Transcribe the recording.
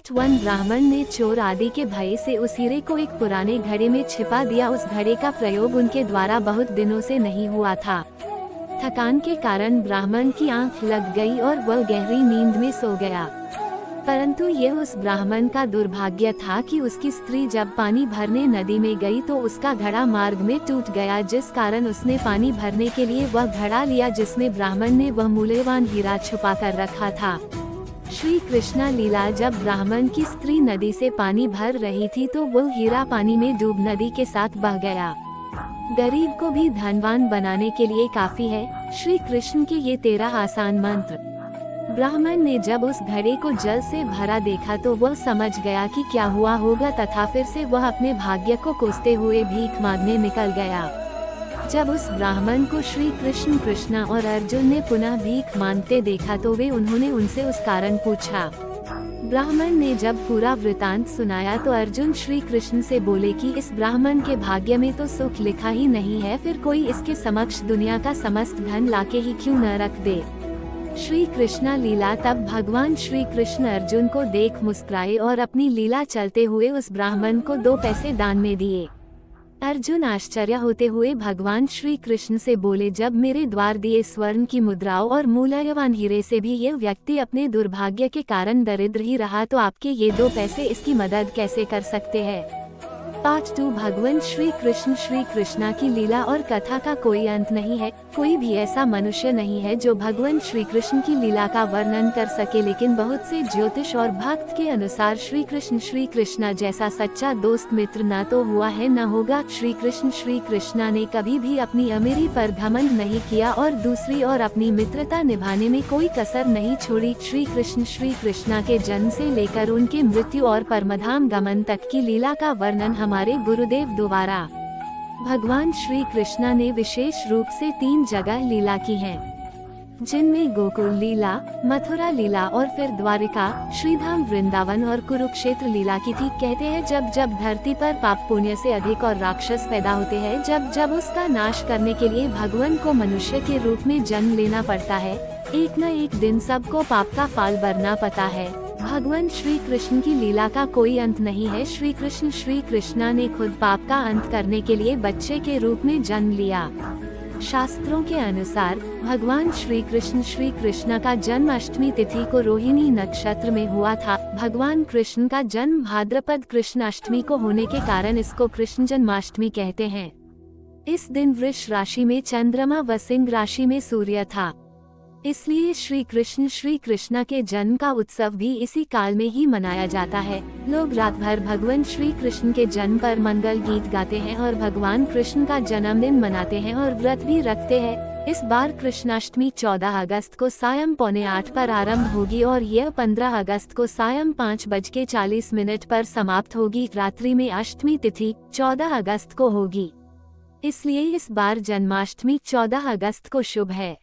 Part 1। ब्राह्मण ने चोर आदि के भय से उस हीरे को एक पुराने घड़े में छिपा दिया। उस घड़े का प्रयोग उनके द्वारा बहुत दिनों से नहीं हुआ था। थकान के कारण ब्राह्मण की आंख लग गई और वह गहरी नींद में सो गया। परंतु यह उस ब्राह्मण का दुर्भाग्य था कि उसकी स्त्री जब पानी भरने नदी में गई तो उसका घड़ा मार्ग में टूट गया, जिस कारण उसने पानी भरने के लिए वह घड़ा लिया जिसमें ब्राह्मण ने वह मूल्यवान हीरा छुपा कर रखा था। श्री कृष्णा लीला। जब ब्राह्मण की स्त्री नदी से पानी भर रही थी तो वह हीरा पानी में डूब नदी के साथ बह गया। गरीब को भी धनवान बनाने के लिए काफी है श्री कृष्ण के ये 13 आसान मंत्र। ब्राह्मण ने जब उस घड़े को जल से भरा देखा तो वह समझ गया कि क्या हुआ होगा तथा फिर से वह अपने भाग्य को कोसते हुए भीख मांगने निकल गया। जब उस ब्राह्मण को श्री कृष्ण, कृष्णा और अर्जुन ने पुनः भीख मांगते देखा तो वे उन्होंने उनसे उस कारण पूछा। ब्राह्मण ने जब पूरा वृतांत सुनाया तो अर्जुन श्री कृष्ण से बोले कि इस ब्राह्मण के भाग्य में तो सुख लिखा ही नहीं है, फिर कोई इसके समक्ष दुनिया का समस्त धन लाके ही क्यों न रख दे। श्री कृष्णा लीला। तब भगवान श्री कृष्ण अर्जुन को देख मुस्कुराए और अपनी लीला चलते हुए उस ब्राह्मण को 2 पैसे दान में दिए। अर्जुन आश्चर्य होते हुए भगवान श्री कृष्ण से बोले, जब मेरे द्वार दिए स्वर्ण की मुद्राओं और मूल्यवान हीरे से भी यह व्यक्ति अपने दुर्भाग्य के कारण दरिद्र ही रहा तो आपके ये 2 पैसे इसकी मदद कैसे कर सकते हैं। पार्ट 2। भगवान श्री कृष्णा की लीला और कथा का कोई अंत नहीं है। कोई भी ऐसा मनुष्य नहीं है जो भगवान श्री कृष्ण की लीला का वर्णन कर सके, लेकिन बहुत से ज्योतिष और भक्त के अनुसार श्री कृष्णा जैसा सच्चा दोस्त मित्र न तो हुआ है न होगा। श्री कृष्णा ने कभी भी अपनी अमीरी पर घमंड नहीं किया और दूसरी ओर अपनी मित्रता निभाने में कोई कसर नहीं छोड़ी। श्री कृष्णा के जन्म से लेकर उनके मृत्यु और परमधाम गमन तक की लीला का वर्णन हमारे गुरुदेव द्वारा भगवान श्री कृष्णा ने विशेष रूप से 3 जगह लीला की है, जिनमें गोकुल लीला, मथुरा लीला और फिर द्वारिका, श्रीधाम, वृंदावन और कुरुक्षेत्र लीला की थी। कहते हैं जब धरती पर पाप पुण्य से अधिक और राक्षस पैदा होते हैं, जब उसका नाश करने के लिए भगवान को मनुष्य के रूप में जन्म लेना पड़ता है, एक न एक दिन सबको पाप का फल भरना पड़ता है। भगवान श्री कृष्ण की लीला का कोई अंत नहीं है। श्री कृष्णा ने खुद पाप का अंत करने के लिए बच्चे के रूप में जन्म लिया। शास्त्रों के अनुसार भगवान श्री कृष्णा का जन्म अष्टमी तिथि को रोहिणी नक्षत्र में हुआ था। भगवान कृष्ण का जन्म भाद्रपद कृष्ण अष्टमी को होने के कारण इसको कृष्ण जन्माष्टमी कहते हैं। इस दिन वृष राशि में चंद्रमा व सिंह राशि में सूर्य था, इसलिए श्री कृष्णा के जन्म का उत्सव भी इसी काल में ही मनाया जाता है। लोग रात भर भगवान श्री कृष्ण के जन्म पर मंगल गीत गाते हैं और भगवान कृष्ण का जन्मदिन मनाते हैं और व्रत भी रखते हैं। इस बार कृष्णाष्टमी 14 अगस्त को सायं 7:45 पर आरंभ होगी और यह 15 अगस्त को सायं 5:40 पर समाप्त होगी। रात्रि में अष्टमी तिथि 14 अगस्त को होगी, इसलिए इस बार जन्माष्टमी 14 अगस्त को शुभ है।